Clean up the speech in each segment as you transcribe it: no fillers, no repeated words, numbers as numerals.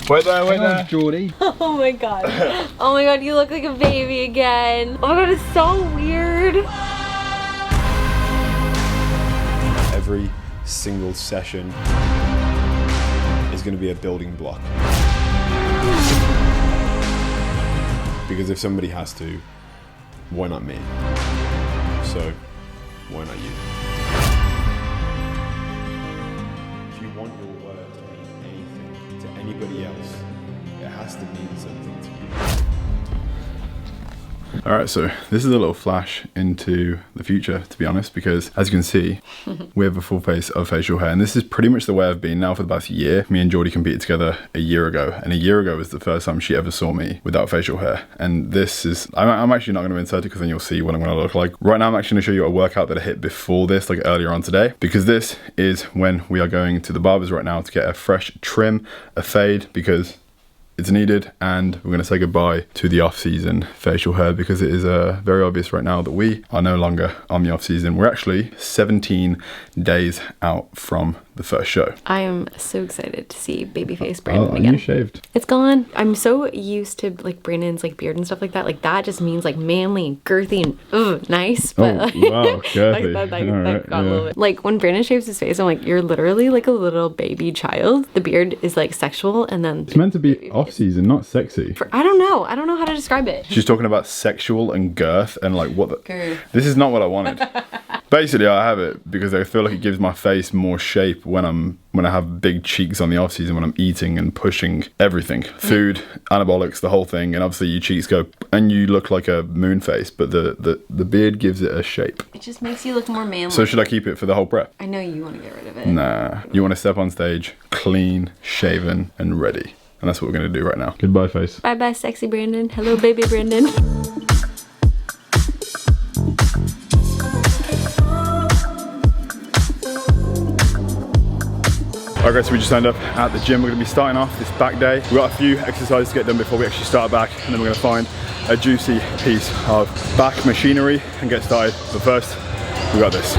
Wait there. Geordie. Oh my god. Oh my god, you look like a baby again. Oh my god, it's so weird. Every single session is going to be a building block. Because if somebody has to, why not me? So, why not you? If you want your word to mean anything to anybody else, it has to mean something to you. Alright, so this is a little flash into the future, to be honest, because as you can see, we have a full face of facial hair, and this is pretty much the way I've been now for the past year. Me and Geordie competed together a year ago, and a year ago was the first time she ever saw me without facial hair. And this is, I'm actually not going to insert it because then you'll see what I'm going to look like. Right now I'm actually going to show you a workout that I hit before this, like earlier on today, because this is when we are going to the barbers right now to get a fresh trim, a fade, because it's needed, and we're going to say goodbye to the off-season facial hair because it is very obvious right now that we are no longer on the off-season. We're actually 17 days out from the first show. I am so excited to see babyface Brandon again. You shaved. It's gone. I'm so used to like Brandon's like beard and stuff like that. Like that just means like manly and girthy and nice. But wow, girthy. that got a little bit. Like when Brandon shaves his face, I'm like, you're literally like a little baby child. The beard is like sexual, and then it's meant to be off-season, not sexy. I don't know how to describe it. She's talking about sexual and girth and like what the... Girth. This is not what I wanted. Basically, I have it because I feel like it gives my face more shape when I have big cheeks on the off season, when I'm eating and pushing everything, food, anabolics, the whole thing, and obviously your cheeks go and you look like a moon face, but the beard gives it a shape. It just makes you look more manly. So should I keep it for the whole prep? I know you want to get rid of it. Nah, you want to step on stage clean, shaven, and ready, and that's what we're gonna do right now. Goodbye, face. Bye bye, sexy Brandon. Hello, baby Brandon. Alright guys, so we just signed up at the gym. We're going to be starting off this back day. We've got a few exercises to get done before we actually start back, and then we're going to find a juicy piece of back machinery and get started. But first, we got this.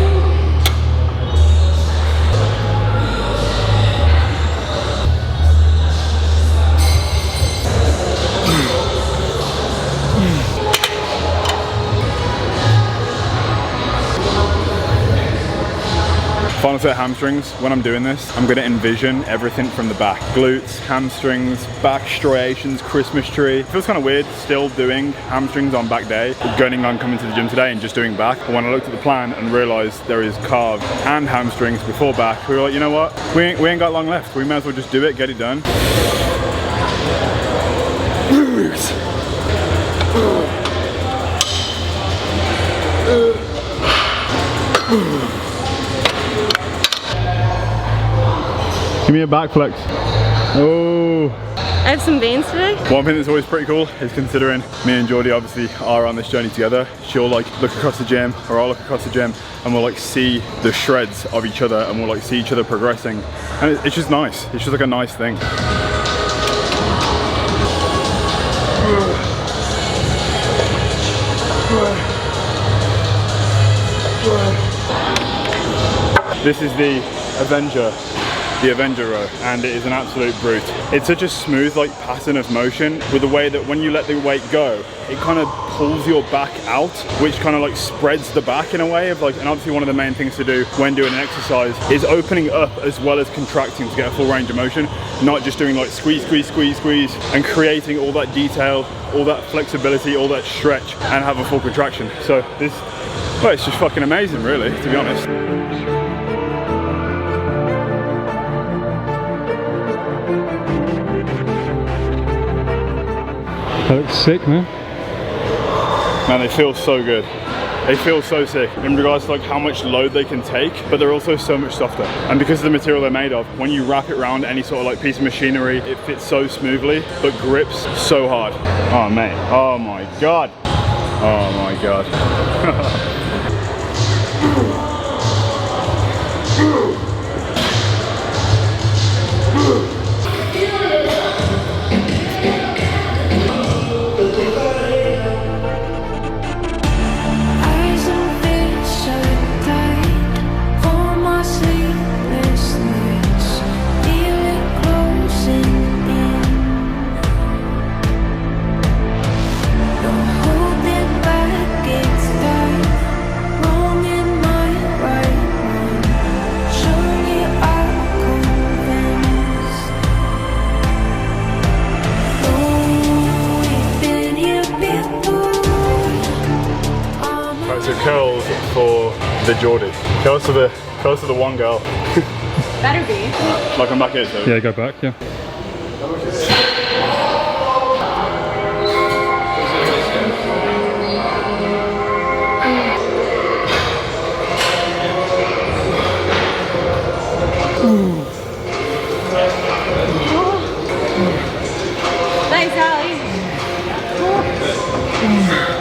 Final set of hamstrings. When I'm doing this, I'm gonna envision everything from the back. Glutes, hamstrings, back striations, Christmas tree. It feels kind of weird still doing hamstrings on back day, going on coming to the gym today and just doing back. But when I looked at the plan and realized there is calves and hamstrings before back, we were like, you know what? We ain't got long left. We may as well just do it, get it done. Give me a back flex. Oh. I have some veins today. One thing that's always pretty cool is considering me and Geordie obviously are on this journey together. She'll like look across the gym, or I'll look across the gym, and we'll like see the shreds of each other, and we'll like see each other progressing. And it's just nice. It's just like a nice thing. This is the Avenger row, and it is an absolute brute. It's such a smooth like pattern of motion with the way that when you let the weight go, it kind of pulls your back out, which kind of like spreads the back in a way of like, and obviously one of the main things to do when doing an exercise is opening up as well as contracting to get a full range of motion, not just doing like squeeze, squeeze, squeeze, squeeze, and creating all that detail, all that flexibility, all that stretch, and have a full contraction. So this, well, it's just fucking amazing really, to be honest. That looks sick, man. Man, they feel so good. They feel so sick in regards to like how much load they can take, but they're also so much softer. And because of the material they're made of, when you wrap it around any sort of like piece of machinery, it fits so smoothly, but grips so hard. Oh mate, oh my God. Oh my God. the Geordie. Close to the one girl. Better be. Shall I come back here? So? Yeah, go back, yeah. Nice, Allie.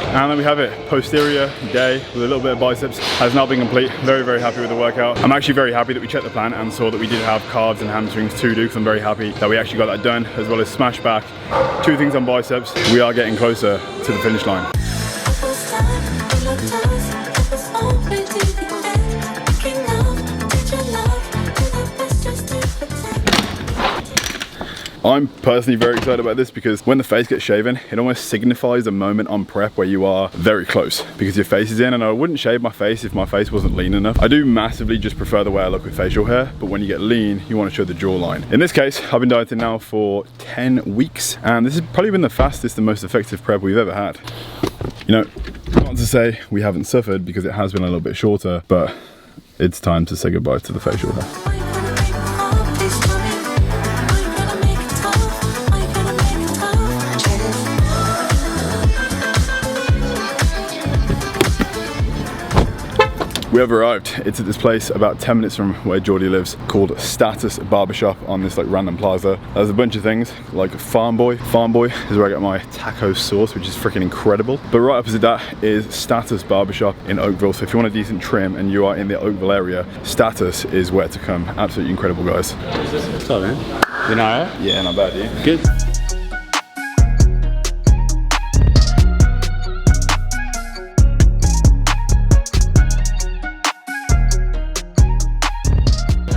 And then we have it. Posterior day with a little bit of biceps has now been complete. Very, very happy with the workout. I'm actually very happy that we checked the plan and saw that we did have calves and hamstrings to do, because I'm very happy that we actually got that done, as well as smash back. 2 things on biceps. We are getting closer to the finish line. I'm personally very excited about this because when the face gets shaven, it almost signifies a moment on prep where you are very close because your face is in, and I wouldn't shave my face if my face wasn't lean enough. I do massively just prefer the way I look with facial hair, but when you get lean, you want to show the jawline. In this case, I've been dieting now for 10 weeks, and this has probably been the fastest and most effective prep we've ever had. You know, not to say we haven't suffered, because it has been a little bit shorter, but it's time to say goodbye to the facial hair. We have arrived. It's at this place about 10 minutes from where Geordie lives, called Status Barbershop, on this like random plaza. There's a bunch of things like Farm Boy. Farm Boy is where I get my taco sauce, which is freaking incredible. But right opposite that is Status Barbershop in Oakville. So if you want a decent trim and you are in the Oakville area, Status is where to come. Absolutely incredible, guys. What's up, man? You know, alright? Yeah, not bad, you? Good.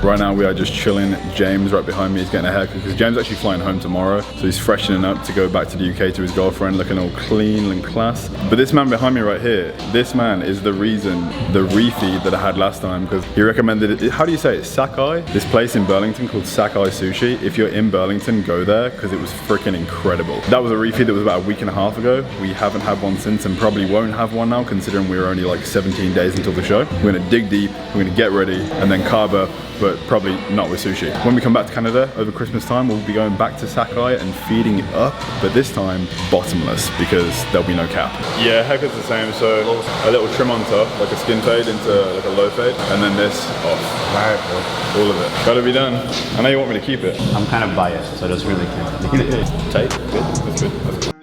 Right now we are just chilling. James right behind me is getting a haircut because James is actually flying home tomorrow, so he's freshening up to go back to the UK to his girlfriend, looking all clean and class. But this man behind me right here, this man is the reason, the refeed that I had last time, because he recommended it. How do you say it? Sakai? This place in Burlington called Sakai Sushi. If you're in Burlington, go there because it was freaking incredible. That was a refeed that was about a week and a half ago. We haven't had one since and probably won't have one now, considering we were only like 17 days until the show. We're gonna dig deep, we're gonna get ready, and then carb up, but probably not with sushi. When we come back to Canada over Christmas time, we'll be going back to Sakai and feeding it up, but this time bottomless because there'll be no cap. Yeah, haircut's the same, so a little trim on top, like a skin fade into like a low fade, and then this off. Alright, all of it. Gotta be done. I know you want me to keep it. I'm kind of biased, so it doesn't really count. Tight? Good? That's good. That's good.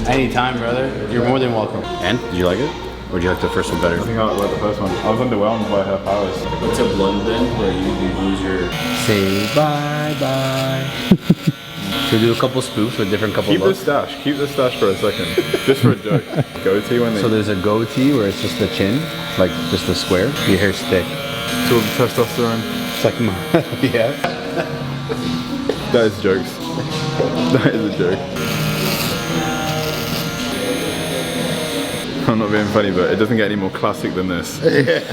Anytime, brother. You're more than welcome. And, did you like it? Or do you like the first one better? I think I like the first one. I was underwhelmed by her powers. What's a blend then, where you lose your... Say bye-bye. Should we do a couple spoofs with different couple looks? Keep the stash for a second. Just for a joke. Goatee when they... So there's a goatee where it's just the chin, like just the square. Your hair's thick. It's all the testosterone. It's like my... Yeah. That is jokes. That is a joke. I'm not being funny, but it doesn't get any more classic than this. Yeah.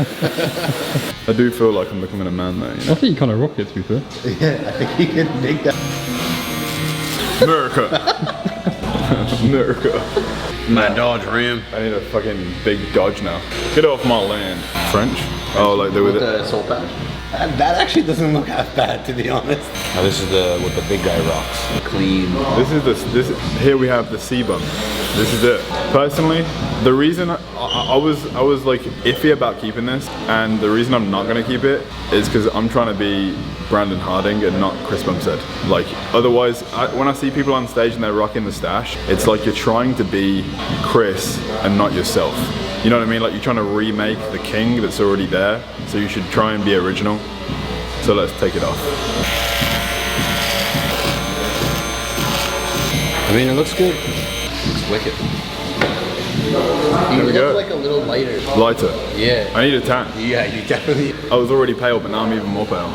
I do feel like I'm becoming a man though, you know? I think you kind of rock it, to be fair. Yeah, I think you can make that. America! America. My Dodge Ram. I need a fucking big Dodge now. Get off my land. French? Oh, like they were the soul patch. That actually doesn't look half bad, to be honest. Now this is what the big guy rocks. Clean. Here we have the C-bump. This is it. Personally, the reason I was like iffy about keeping this, and the reason I'm not gonna keep it is because I'm trying to be Brandon Harding and not Chris Bumstead. Like otherwise, when I see people on stage and they're rocking the stash, it's like you're trying to be Chris and not yourself. You know what I mean? Like you're trying to remake the king that's already there, so you should try and be original. So let's take it off. I mean, it looks good. It looks wicked. You look like a little lighter. Lighter? Yeah. I need a tan. Yeah, you definitely... I was already pale, but now I'm even more pale.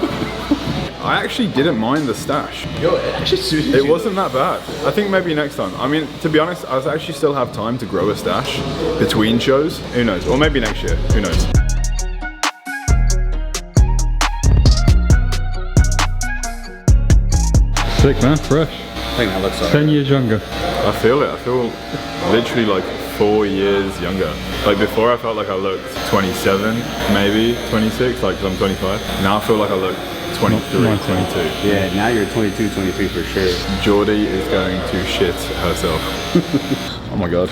I actually didn't mind the stash. Yo, it actually suited you. It wasn't that bad. I think maybe next time. I mean, to be honest, I actually still have time to grow a stash between shows. Who knows? Or maybe next year. Who knows? Sick, man, fresh. I think that looks alright. 10 years younger. I feel it. I feel literally like 4 years younger. Like before I felt like I looked 27, maybe 26, like 'cause I'm 25. Now I feel like I look 23, 22. Yeah, now you're 22, 23 for sure. Geordie is going to shit herself. Oh my god.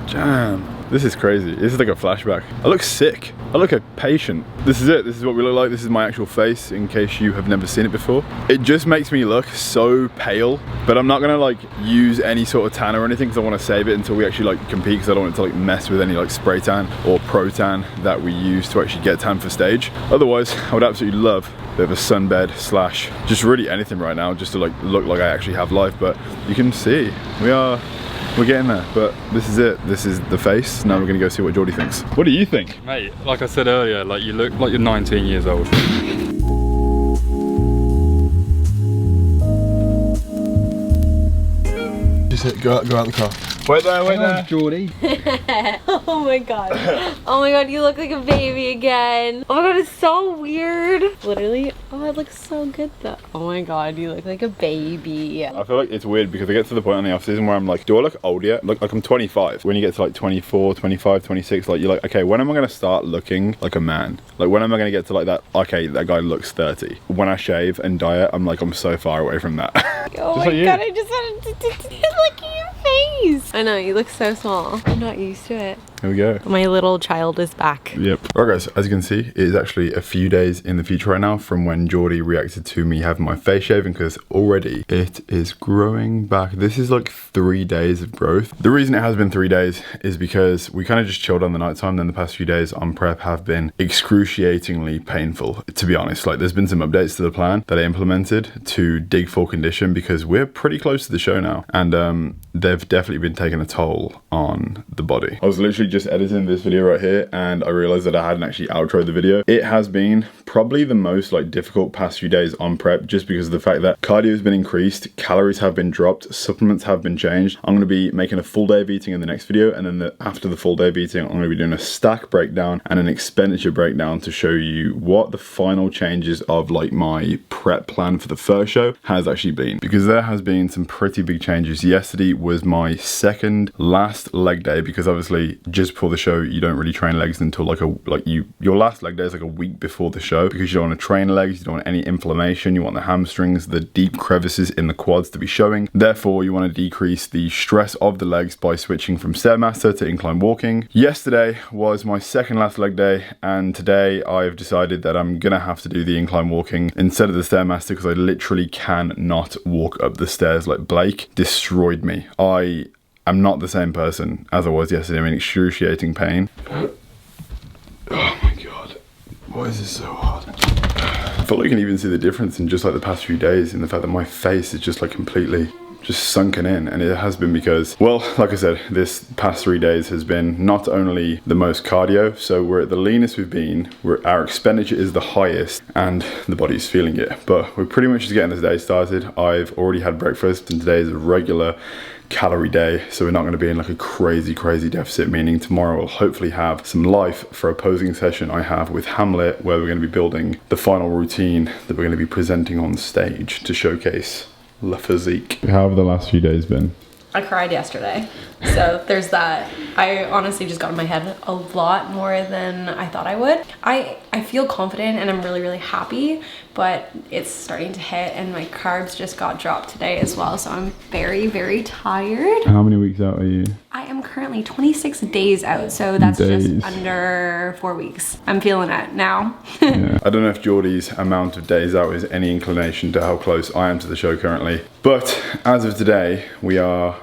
Damn. This is crazy. This is like a flashback. I look sick. I look a patient. This is it. This is what we look like. This is my actual face in case you have never seen it before. It just makes me look so pale, but I'm not gonna like use any sort of tan or anything because I want to save it until we actually like compete because I don't want it to like mess with any like spray tan or pro tan that we use to actually get tan for stage. Otherwise, I would absolutely love a bit of a sunbed slash just really anything right now just to like look like I actually have life. But you can see we're getting there, but this is it. This is the face. Now we're gonna go see what Geordie thinks. What do you think? Mate, like I said earlier, like you look like you're 19 years old. Just go out the car. Wait there. Geordie. Oh my god. Oh my god, you look like a baby again. Oh my god, it's so weird. Literally, oh, it looks so good though. Oh my god, you look like a baby. I feel like it's weird because I get to the point in the off season where I'm like, do I look old yet? Look like I'm 25. When you get to like 24, 25, 26, like you're like, okay, when am I gonna start looking like a man? Like when am I gonna get to like that, okay, that guy looks 30. When I shave and diet, I'm like, I'm so far away from that. Oh my god, I just wanted to look at your face. I know, you look so small. I'm not used to it. Here we go. My little child is back. Yep. Alright guys, as you can see, it is actually a few days in the future right now from when Geordie reacted to me having my face shaven because already it is growing back. This is like 3 days of growth. The reason it has been 3 days is because we kind of just chilled on the night time. Then the past few days on prep have been excruciatingly painful, to be honest. Like there's been some updates to the plan that I implemented to dig for condition because we're pretty close to the show now. And they've definitely been taking a toll on the body. I was literally just editing this video right here and I realized that I hadn't actually outroed the video. It has been probably the most like difficult past few days on prep just because of the fact that cardio has been increased, calories have been dropped, supplements have been changed. I'm going to be making a full day of eating in the next video, and then after the full day of eating I'm going to be doing a stack breakdown and an expenditure breakdown to show you what the final changes of like my prep plan for the first show has actually been, because there has been some pretty big changes. Yesterday was my second last leg day because obviously just before the show you don't really train legs until your last leg day is like a week before the show because you don't want to train legs, you don't want any inflammation, you want the hamstrings, the deep crevices in the quads to be showing. Therefore you want to decrease the stress of the legs by switching from Stairmaster to incline walking. Yesterday was my second last leg day and today I've decided that I'm gonna have to do the incline walking instead of the Stairmaster because I literally cannot walk up the stairs. Like Blake destroyed me. I'm not the same person as I was yesterday. I'm in excruciating pain. Oh my god. Why is this so hard? I feel like you can even see the difference in just like the past few days in the fact that my face is just like completely just sunken in, and it has been because, well, like I said, this past 3 days has been not only the most cardio, so we're at the leanest we've been, our expenditure is the highest, and the body's feeling it. But we're pretty much just getting this day started. I've already had breakfast, and today is a regular calorie day, so we're not going to be in like a crazy deficit, meaning tomorrow we'll hopefully have some life for a posing session I have with Hamlet, where we're going to be building the final routine that we're going to be presenting on stage to showcase La Physique. How have the last few days been? I cried yesterday, so there's that. I honestly just got in my head a lot more than I thought I would. I feel confident and I'm really happy, but it's starting to hit and my carbs just got dropped today as well, so I'm very tired. How many weeks out are you? I am currently 26 days out, so that's just under 4 weeks. I'm feeling it now. Yeah. I don't know if Geordie's amount of days out is any inclination to how close I am to the show currently, but as of today we are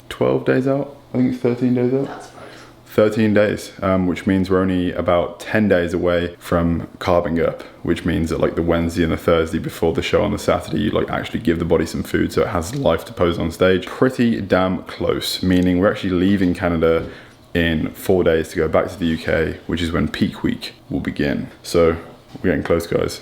12 days out. I think it's 13 days out. That's right. 13 days, which means we're only about 10 days away from carbing up, which means that like the Wednesday and the Thursday before the show on the Saturday, you like actually give the body some food so it has life to pose on stage. Pretty damn close, meaning we're actually leaving Canada in 4 days to go back to the UK, which is when peak week will begin. So we're getting close, guys.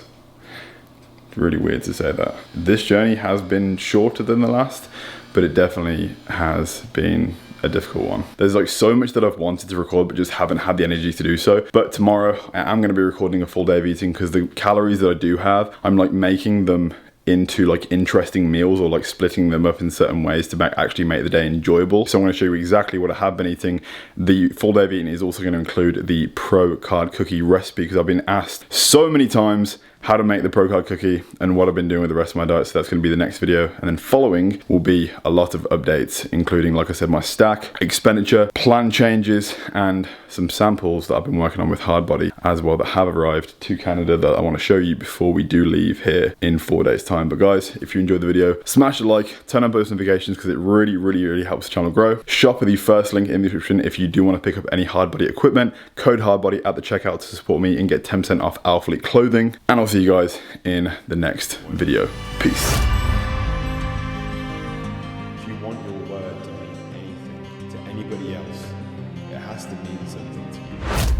really weird to say that. This journey has been shorter than the last, but it definitely has been a difficult one. There's like so much that I've wanted to record, but just haven't had the energy to do so. But tomorrow I am going to be recording a full day of eating, because the calories that I do have, I'm like making them into like interesting meals, or like splitting them up in certain ways to actually make the day enjoyable. So I'm going to show you exactly what I have been eating. The full day of eating is also going to include the pro card cookie recipe, because I've been asked so many times how to make the pro card cookie and what I've been doing with the rest of my diet. So that's going to be the next video, and then following will be a lot of updates, including, like I said, my stack, expenditure, plan changes, and some samples that I've been working on with Hardbody as well that have arrived to Canada that I want to show you before we do leave here in 4 days time. But guys, if you enjoyed the video, smash a like, turn on post notifications, because it really helps the channel grow. Shop with the first link in the description if you do want to pick up any Hardbody equipment. Code Hardbody at the checkout to support me and get 10% off Our Fleet clothing. And I'll see you guys in the next video. Peace. If you want your word to mean anything to anybody else, it has to mean something to you.